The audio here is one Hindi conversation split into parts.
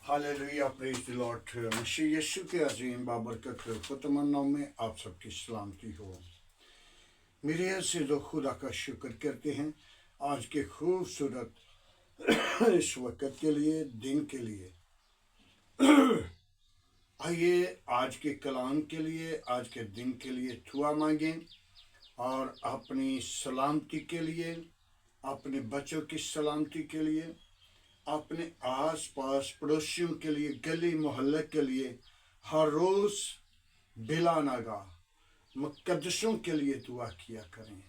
Hallelujah praise the lord. मसीह यीशु के अजीम बाबरकत खुतमन नाम में आप सबकी सलामती हो। मेरे से जो खुदा का शुक्र करते हैं आज के खूबसूरत इस वक्त के लिए, दिन के लिए। आइए आज के कलाम के लिए, आज के दिन के लिए दुआ मांगें और अपनी सलामती के लिए, अपने बच्चों की सलामती के लिए, अपने आस पास पड़ोसियों के लिए, गली मोहल्ले के लिए, हर रोज बिला नागा मुकद्दसों के लिए दुआ किया करें।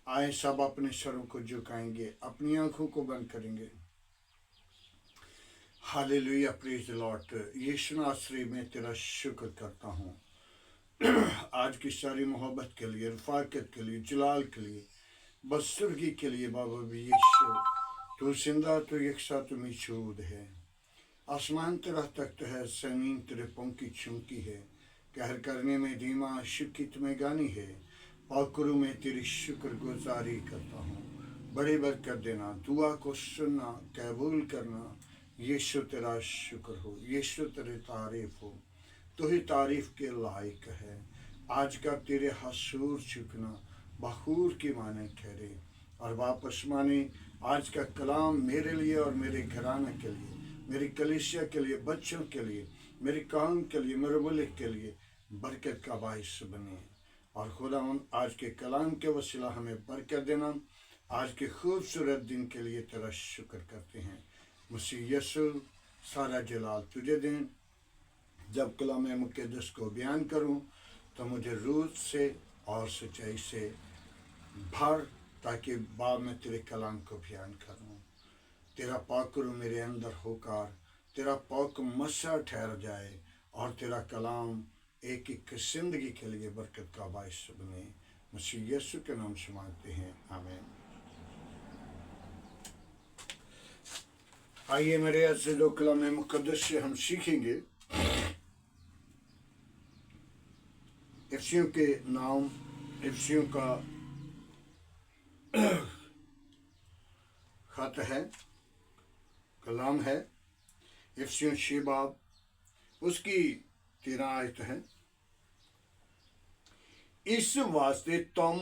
आए सब अपने सरों को झुकाएंगे, अपनी आंखों को बंद करेंगे। Hallelujah praise the lord. Yeshu नासरी में तेरा शुक्र करता हूँ आज की सारी मोहब्बत के लिए, रफाकत के लिए, जलाल के लिए, बसुर्गी के लिए। बाबा भी यीशु तू जिंदा, तू यकसा, तू मौजूद है। आसमान तेरा तख्त है, ज़मीन तेरे पाँव की चौकी है। कहर करने में धीमा, शिकित में गानी है। पाकरू में तेरी शुक्रगुजारी करता हूँ। बड़ी बरकत देना, दुआ को सुनना, कबूल करना। यीशु तेरा शुक्र हो, यीशु तेरी तारीफ हो। तो ही तारीफ के लायक है। आज का तेरे हसूर झुकना बखूर की माने ठहरे और वापस माने। आज का कलाम मेरे लिए और मेरे घराने के लिए, मेरी कलीसिया के लिए, बच्चों के लिए, मेरे काम के लिए, मेरे मुल्क के लिए बरकत का बाइस बने। और खुदावन आज के कलाम के वसीला हमें बरकत देना। आज के खूबसूरत दिन के लिए तेरा शुक्र करते हैं। मसीह यीशु सारा जलाल तुझे दें। जब कलाम मुक़द्दस को बयान करूं तो मुझे रूह से और सच्चाई से भर, ताकि बाद में तेरे कलाम को बयान करूं। तेरा पाकरू मेरे अंदर होकर तेरा पाक मसा ठहर जाए और तेरा कलाम एक एक जिंदगी के लिए बरकत का बाइस बने। मसीह यीशु के नाम से मांगते हैं, आमीन। आइए मेरे अज़ीज़ों, कलाम मुक़द्दस से हम सीखेंगे इफ्सियों के नाम, इफ्सियों का खत है, कलाम है। इफ्सियों 6 बाब उसकी 13 आयत है। इस वास्ते तुम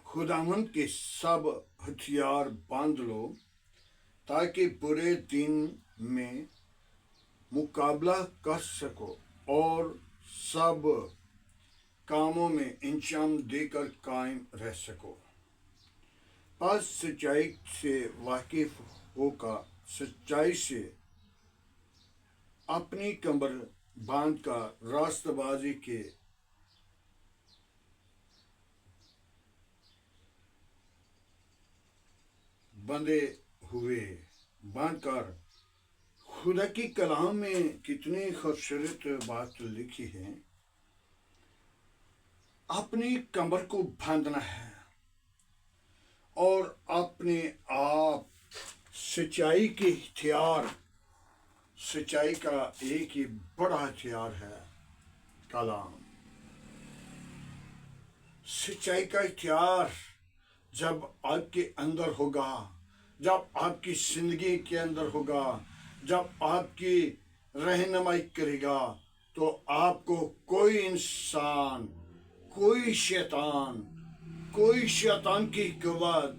खुदावंद के सब हथियार बांध लो, ताकि बुरे दिन में मुकाबला कर सको और सब कामों में इंजाम देकर कायम रह सको। बस सच्चाई से वाकिफ होकर, सच्चाई से अपनी कमर बांध कर रास्तबाजी के बंधे हुए बांधकर। खुदा की कलाम में कितनी खूबसूरत बात लिखी है। अपनी कमर को बांधना है और अपने आप सच्चाई के हथियार। सच्चाई का एक ही बड़ा हथियार है कलाम। सच्चाई का हथियार जब आपके अंदर होगा, जब आपकी जिंदगी के अंदर होगा, जब आपकी रहनुमाई करेगा, तो आपको कोई इंसान, कोई शैतान की कुव्वत,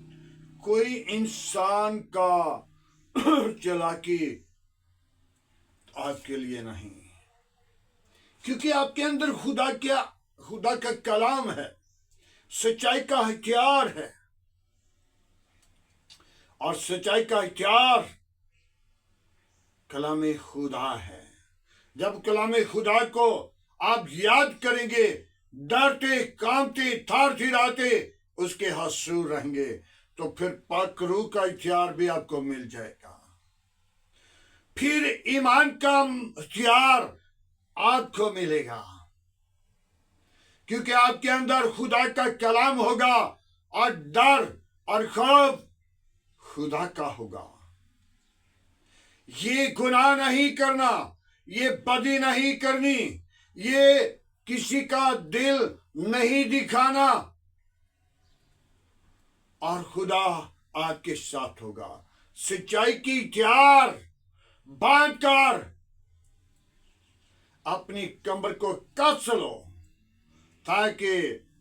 कोई इंसान का चालाकी आपके लिए नहीं, क्योंकि आपके अंदर खुदा का कलाम है, सच्चाई का हथियार है। और सच्चाई का हथियार कलाम खुदा है। जब कलाम खुदा को आप याद करेंगे, डरते, कांपते, थार थिराते उसके हसूर रहेंगे, तो फिर पाक रूह का हथियार भी आपको मिल जाएगा। फिर ईमान का हथियार आपको मिलेगा, क्योंकि आपके अंदर खुदा का कलाम होगा और डर और खौफ खुदा का होगा। ये गुनाह नहीं करना, ये बदी नहीं करनी, ये किसी का दिल नहीं दिखाना, और खुदा आपके साथ होगा। सच्चाई की हथियार बांध कर अपनी कमर को कस लो, ताकि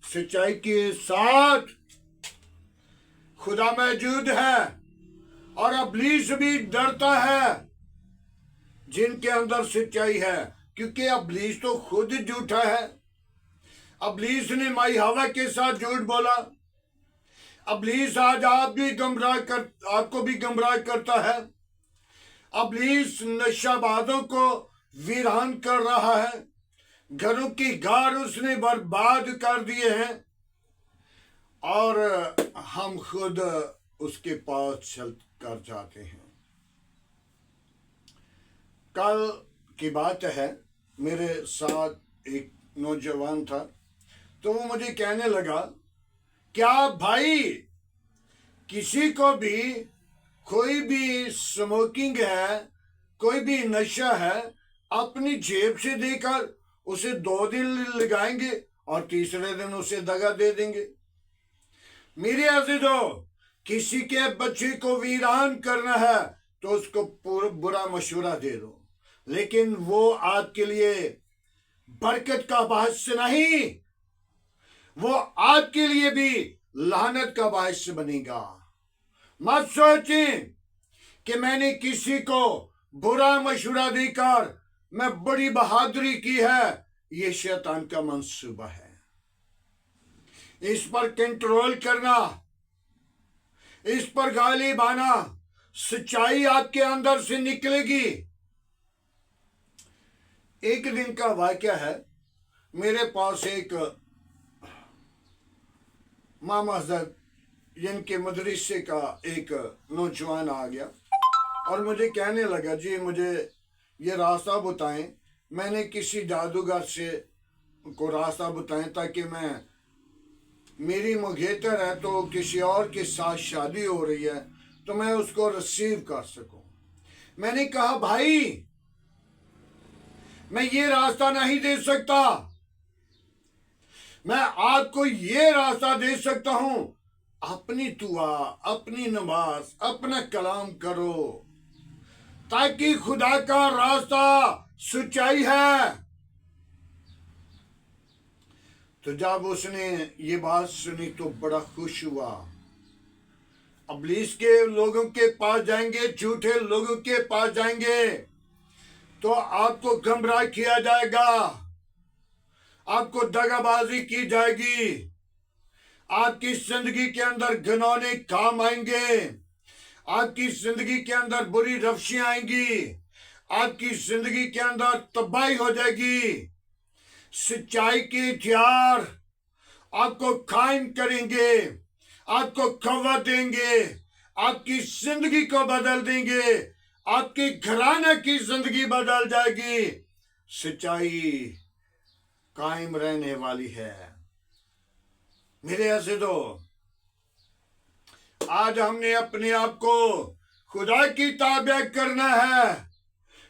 सच्चाई के साथ खुदा मौजूद है और इब्लीस भी डरता है जिनके अंदर सच्चाई है, क्योंकि इब्लीस तो खुद झूठा है। इब्लीस ने माई हवा के साथ झूठ बोला। इब्लीस आज आपको भी गुमराह करता है। इब्लीस नशाबादों को वीरान कर रहा है। घरों की घर उसने बर्बाद कर दिए हैं और हम खुद उसके पास चल कर जाते हैं। कल की बात है, मेरे साथ एक नौजवान था, तो वो मुझे कहने लगा, क्या भाई किसी को भी कोई भी स्मोकिंग है, कोई भी नशा है, अपनी जेब से देकर उसे 2 दिन लगाएंगे और तीसरे दिन उसे दगा दे देंगे। मेरे अज़ीज़ों, किसी के बच्चे को वीरान करना है तो उसको बुरा मशवरा दे दो, लेकिन वो आपके लिए बरकत का बायस नहीं, वो आपके लिए भी लानत का बायस बनेगा। मत सोचें कि मैंने किसी को बुरा मशवरा देकर मैं बड़ी बहादुरी की है। ये शैतान का मंसूबा है। इस पर कंट्रोल करना, इस पर गालिब आना, सच्चाई आपके अंदर से निकलेगी। एक दिन का वाकया है, मेरे पास एक मामा हज़रत जिनके मदरसे का एक नौजवान आ गया और मुझे कहने लगा, जी मुझे ये रास्ता बताएं। मैंने किसी जादूगर से को रास्ता बताएं ताकि मेरी मंगेतर है तो किसी और के साथ शादी हो रही है तो मैं उसको रिसीव कर सकूं। मैंने कहा, भाई मैं ये रास्ता नहीं दे सकता, मैं आपको ये रास्ता दे सकता हूं, अपनी दुआ, अपनी नमाज, अपना कलाम करो, ताकि खुदा का रास्ता सच्चाई है। तो जब उसने ये बात सुनी तो बड़ा खुश हुआ। इब्लीस के लोगों के पास जाएंगे, झूठे लोगों के पास जाएंगे तो आपको गुमराह किया जाएगा, आपको दगाबाजी की जाएगी, आपकी जिंदगी के अंदर घिनौने काम आएंगे, आपकी जिंदगी के अंदर बुरी रफ्शियां आएंगी, आपकी जिंदगी के अंदर तबाही हो जाएगी। सच्चाई के हथियार आपको कायम करेंगे, आपको कव्वा देंगे, आपकी जिंदगी को बदल देंगे, आपके घराने की जिंदगी बदल जाएगी। सच्चाई कायम रहने वाली है। मेरे अज़ीज़ों, आज हमने अपने आप को खुदा की ताबे करना है,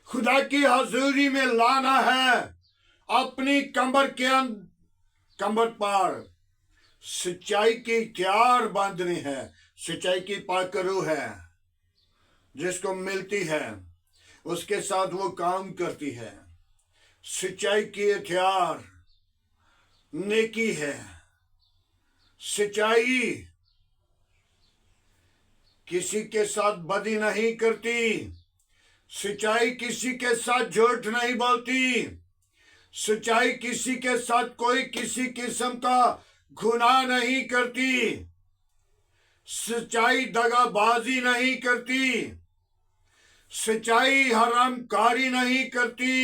खुदा की हजूरी में लाना है। अपनी कमर पर सच्चाई के हथियार बांधने हैं। सच्चाई की पाकरू है, जिसको मिलती है उसके साथ वो काम करती है। सच्चाई के हथियार नेकी है। सच्चाई किसी के साथ बदी नहीं करती, सच्चाई किसी के साथ झूठ नहीं बोलती, सच्चाई किसी के साथ कोई किसी किस्म का गुनाह नहीं करती, सच्चाई दगाबाजी नहीं करती, सच्चाई हरामकारी नहीं करती।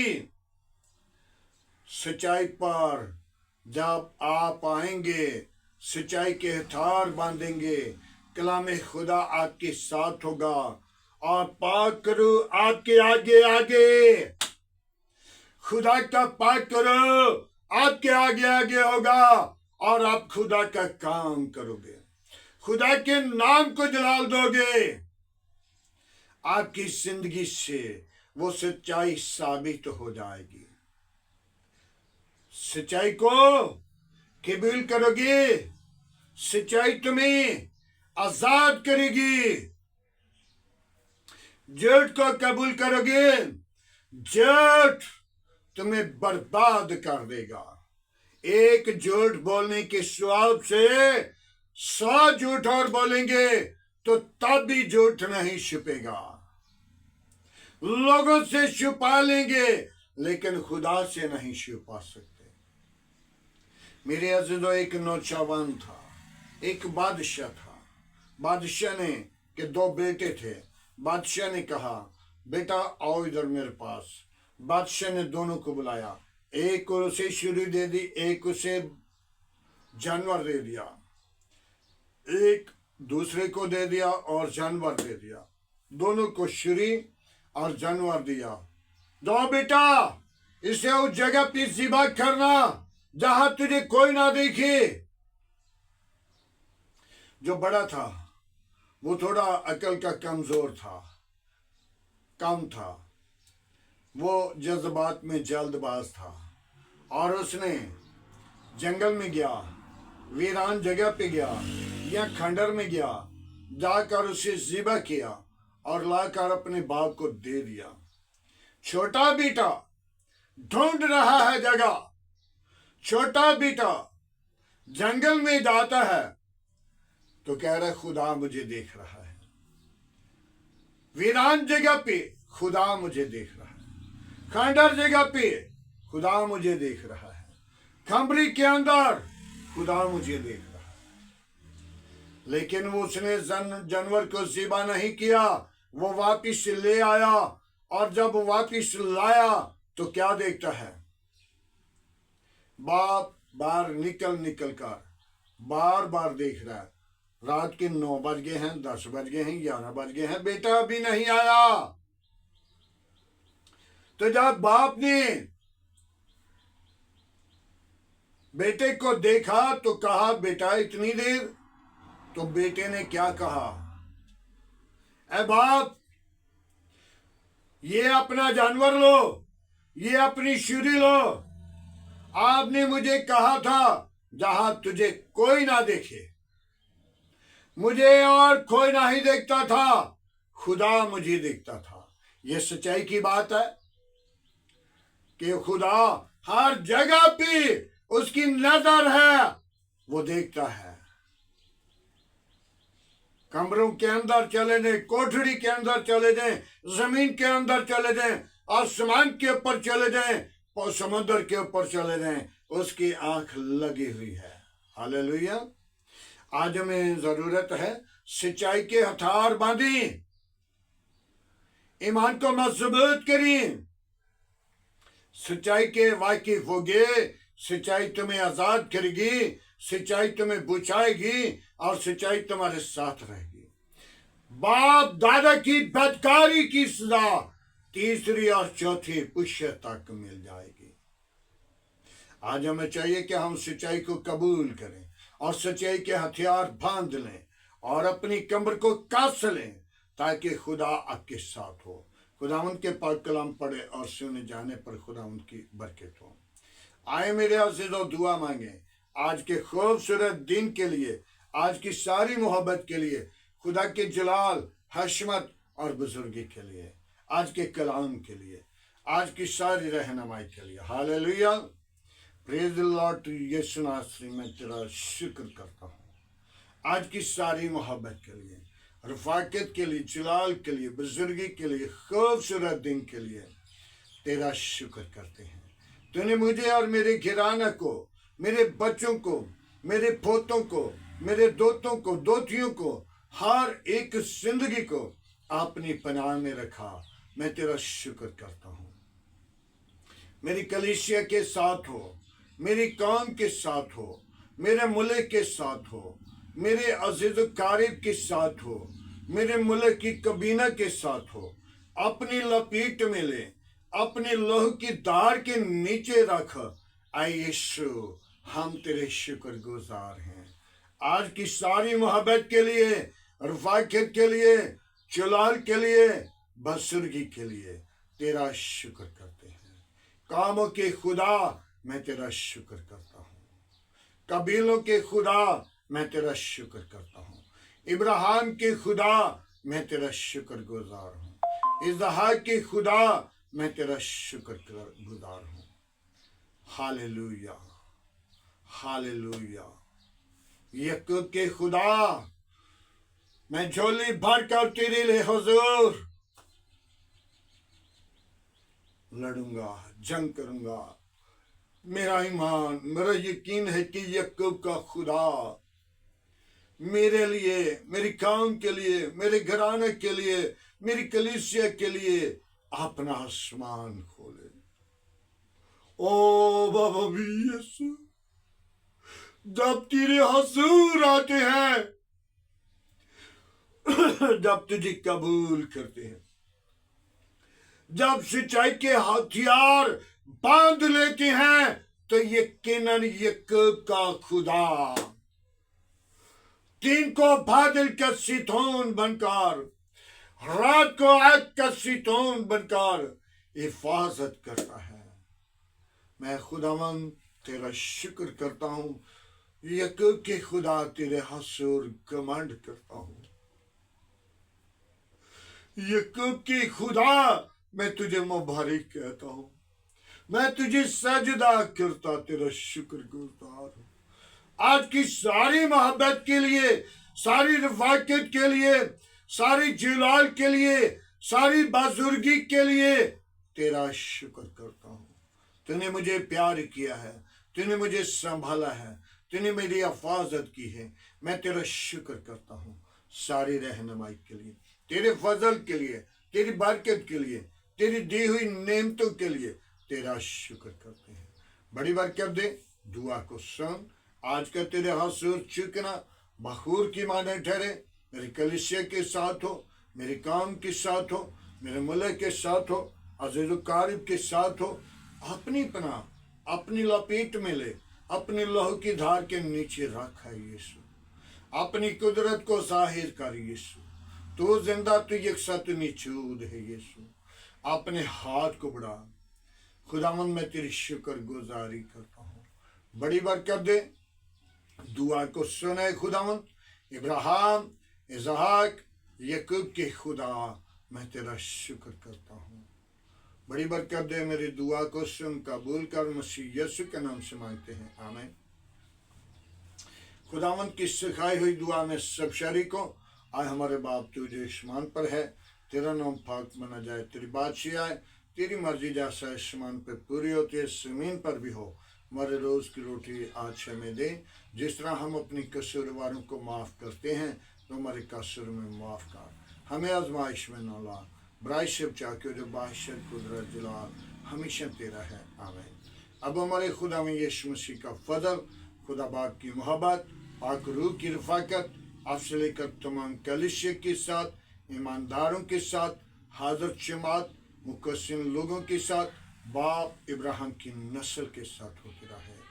सच्चाई पर जब आप आएंगे, सच्चाई के हथियार बांधेंगे, कलाम खुदा आपके साथ होगा और पाक करो आपके आगे आगे, खुदा का पाक करो आपके आगे आगे होगा और आप खुदा का काम करोगे, खुदा के नाम को जलाल दोगे। आपकी जिंदगी से वो सच्चाई साबित हो जाएगी। सच्चाई को कबूल करोगे, सच्चाई तुम्हें आजाद करेगी। झूठ को कबूल करोगे, झूठ तुम्हें बर्बाद कर देगा। एक झूठ बोलने के स्वाब से 100 झूठ और बोलेंगे तो तब भी झूठ नहीं छुपेगा। लोगों से छुपा लेंगे लेकिन खुदा से नहीं छुपा सकते। मेरे अजीजों, एक नौजवान था, एक बादशाह था। बादशाह ने के 2 बेटे थे। बादशाह ने कहा, बेटा आओ इधर मेरे पास। बादशाह ने दोनों को बुलाया, एक को उसे छुरी दे दी, एक उसे जानवर दे दिया, एक दूसरे को दे दिया और जानवर दे दिया। दोनों को छुरी और जानवर दिया। दो बेटा, इसे उस जगह पे ज़िबा करना जहां तुझे कोई ना देखे। जो बड़ा था वो थोड़ा अकल का कमजोर था, कम था, वो जज्बात में जल्दबाज था और उसने जंगल में गया, वीरान जगह पे गया या खंडर में गया, जाकर उसे ज़िबा किया और लाकर अपने बाप को दे दिया। छोटा बेटा ढूंढ रहा है जगह, छोटा बेटा जंगल में जाता है तो कह रहा है खुदा मुझे देख रहा है। वीरान जगह पे खुदा मुझे देख रहा है, खंडर जगह पे खुदा मुझे देख रहा है, खंबरी के अंदर खुदा मुझे देख रहा है। लेकिन वो उसने जानवर को ज़िबा नहीं किया, वो वापिस ले आया और जब वापिस लाया तो क्या देखता है, बाप बाहर निकल कर बार बार देख रहा है। रात के 9 बज गए हैं, 10 बज गए हैं, 11 बज गए हैं, बेटा अभी नहीं आया। तो जब बाप ने बेटे को देखा तो कहा, बेटा इतनी देर? तो बेटे ने क्या कहा, ए बाप, ये अपना जानवर लो, ये अपनी छुरी लो। आपने मुझे कहा था जहां तुझे कोई ना देखे, मुझे और कोई नहीं देखता था, खुदा मुझे देखता था। यह सच्चाई की बात है कि खुदा हर जगह पे उसकी नजर है, वो देखता है। कमरों के अंदर चले जाएं, कोठरी के अंदर चले जाएं, जमीन के अंदर चले जाएं, आसमान के ऊपर चले जाएं और समुद्र के ऊपर चले जाएं, उसकी आंख लगी हुई है। हालेलुया। आज हमें जरूरत है सच्चाई के हथियार बांधें, ईमान को मजबूत करें, सच्चाई के वाकिफ होगे, सच्चाई तुम्हें आजाद करेगी, सच्चाई तुम्हें बचाएगी और सच्चाई तुम्हारे साथ रहेगी। बाप दादा की बदकारी की सजा 3री और 4थी पुष्य तक मिल जाएगी। आज हमें चाहिए कि हम सच्चाई को कबूल करें और सच्चाई के हथियार बांध लें और अपनी कमर को कस लें ताकि खुदा आपके साथ हो। खुदा उनके पाक कलाम पढ़े और सुने जाने पर खुदा उनकी बरकत हो। आए मेरे अज़ीज़ों, दुआ मांगे आज के खूबसूरत दिन के लिए, आज की सारी मोहब्बत के लिए, खुदा के जलाल, हशमत और बुजुर्गी के लिए, आज के कलाम के लिए, आज की सारी रहनुमाई के लिए। Hallelujah. Praise the lord. Yeshu नासरी मैं तेरा शुक्र करता हूँ आज की सारी मोहब्बत के लिए, रफ़ाकत के लिए, जलाल के लिए, बुजुर्गी के लिए, खूबसूरत दिन के लिए तेरा शुक्र करते हैं। तूने मुझे और मेरे घराना को, मेरे बच्चों को, मेरे पोतों को, मेरे दोतों को, दोतियों को, हर एक जिंदगी को अपनी पनाह में रखा। मैं तेरा शुक्र करता हूँ। मेरी कलीसिया के साथ हो, मेरी कौम के साथ हो, मेरे मुल्क के साथ हो, मेरे अजीज कारिब के साथ हो, मेरे मुल्क की कबीना के साथ हो। अपनी लपेट में ले, अपने लोह की धार के नीचे रख। आए यीशु, हम तेरे शुक्रगुजार हैं आज की सारी मोहब्बत के लिए, रफ़ाकत के लिए, जलाल के लिए, बुजुर्गी के लिए तेरा शुक्र करते हैं। कामों के खुदा मैं तेरा शुक्र करता हूँ, कबीलों के खुदा मैं तेरा शुक्र करता हूँ, इब्राहिम के खुदा मैं तेरा शुक्रगुजार हूँ, इसहाक के खुदा मैं तेरा शुक्र गुजार हूँ। Hallelujah, hallelujah. याकूब के खुदा मैं झोली भरकर तेरे लिए हुजूर लड़ूंगा, जंग करूंगा। मेरा ईमान, मेरा यकीन है कि याकूब का खुदा मेरे लिए, मेरी काम के लिए, मेरे घराने के लिए, मेरी कलीसिया के लिए अपना आसमान खोले। ओ बाबा भी यीशु, जब तेरे हजूर आते हैं, जब तुझे कबूल करते हैं, जब सच्चाई के हथियार बांध लेते हैं, तो यकीनन याकूब का खुदा दिन को बादल का सितोन बनकर, रात को आग का सितोन बनकर हिफाजत करता है। मैं खुदावन तेरा शुक्र करता हूं। याकूब के खुदा तेरे हसूर कमांड करता हूं। याकूब के खुदा मैं तुझे मुबारक कहता हूं। मैं तुझे सजदा करता तेरा शुक्र गुजार हूं। आज की सारी मोहब्बत के लिए, सारी रफाकत के लिए, सारी जलाल के लिए, सारी बुजुर्गी के लिए तेरा शुक्र करता हूं। तूने मुझे प्यार किया है, तूने मुझे संभाला है, तूने मेरी हिफाजत की है। मैं तेरा शुक्र करता हूं सारी रहनुमाई के लिए, तेरे फजल के लिए, तेरी बरकत के लिए, तेरी दी हुई नेमतों के लिए तेरा शुक्र करते हैं। बड़ी बरकत दे, दुआ को सुन। आज का तेरे हसूर चुकना बखूर की माने ठहरे। मेरी कलीसिया के साथ हो, मेरे काम के साथ हो, मेरे मुल्क के साथ हो, अजीज़ कारिब के साथ हो। अपनी पनाह अपनी लपेट में ले, अपने लहू की धार के नीचे रखा यीशु। अपनी कुदरत को जाहिर कर यीशु। तू जिंदा, तू यकसत निचूद है यीशु। अपने हाथ को बढ़ा। खुदावन मैं तेरी शुक्र गुजारी करता हूँ। बड़ी बरकत दे, दुआ को सुने खुदावन। इब्राहिम, इसहाक, याकूब के खुदा मैं तेरा शुक्र करता हूँ। बड़ी बरकत दे, मेरी दुआ को सुन, कबूल कर। मसीह यीशु के नाम से मांगते हैं, आमीन। खुदावन की सिखाई हुई दुआ में सब शरीकों, आए हमारे बाप तू जो आसमान पर है, तेरा नाम पाक माना जाए, तेरी बादशाही आए, तेरी मर्जी जैसा आसमान पे पूरी होती है जमीन पर भी हो। हमारे रोज की रोटी आज हमें दे, जिस तरह हम अपनी कसूरवारों को माफ करते हैं, तो हमारे कसूर में माफ कर। हमें आजमाइश में न ला, बुराई से बचा के जो बादशाह कुदरत जलाल हमेशा तेरा है, आमीन। अब हमारे खुदा में यीशु मसीह का फजल, खुदा बाप की मोहब्बत, पाक रूह की रफाकत आपसे लेकर तमाम कलीसिया के साथ, ईमानदारों के साथ, हाजर जमात मुकस्सिम लोगों के साथ, बाप इब्राहिम की नस्ल के साथ होती रहे।